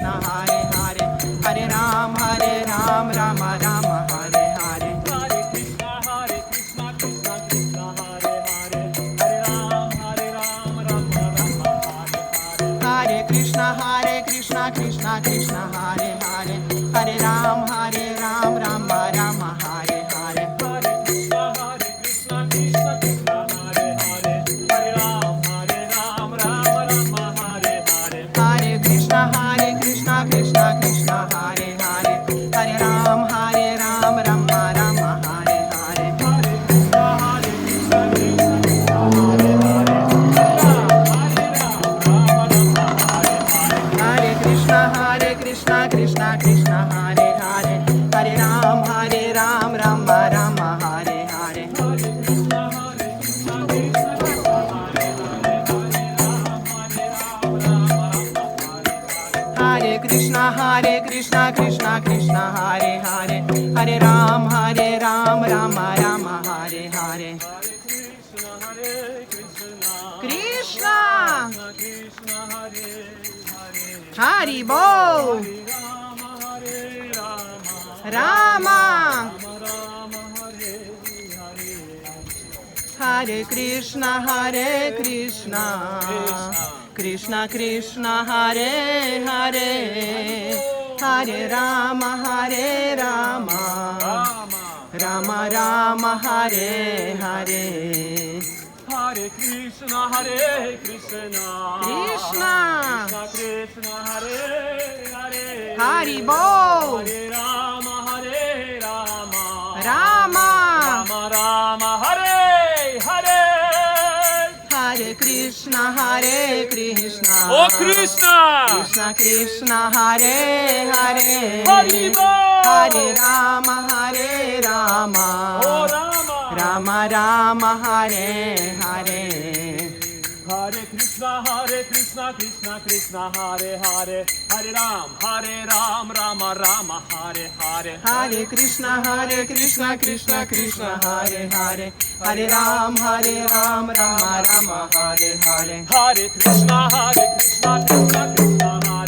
Hare Hare, Hare Ram, Rama Rama, Hare Hare. Hare Krishna, Krishna Krishna, Hare Hare, Hare Ram, Rama Rama, Hare Hare. Hare Krishna, Krishna Krishna, Hare Hare, Hare Ram, Rama Rama, Hare Hare. Hare Krishna, Krishna Krishna, Hare Hare, Hare Ram, Rama Rama, Hare Hare. Hare Krishna, Krishna Krishna, Hare Hare, Hare Ram, Rama Rama, Hare Hare. Hare Krishna, Krishna Krishna, Hare Hare, Hare Ram, Rama Rama, Hare Hare. Hare Krishna, Krishna Krishna, Hare Hare, Hare Ram, Rama Rama, Hare Hare. Hare Krishna, Krishna Krishna, Hare Hare, Hare Ram, Rama Rama, Hare Hare. Hare Krishna, Krishna Krishna, Hare Hare, Hare Ram, Rama Rama, Hare Hare. Hare Krishna, Krishna, Krishna Hare Hare, Hari Bol, Hare Rama, Rama, Rama Hare Hare. Hare Krishna, Krishna Krishna, Hare Hare, Hare Rama, Rama Rama, Hare Hare. Hare Krishna, Krishna, Krishna Krishna, Hare Hare, Hari Bol, Hare Rama, Rama, Rama Rama, Hare Hare. Hare Krishna, Krishna. Oh Krishna, Krishna Krishna, Hare Hare, Hari Bol, Hare Rama, Oh Rama, Rama Rama, Hare Hare. Hare Krishna, Krishna Krishna, Hare Hare, Hare Ram, Rama Rama, Hare Hare. Hare Krishna, Krishna Krishna, Hare Hare, Hare Ram, Rama Rama, Hare Hare. Hare Krishna, Krishna Krishna, Hare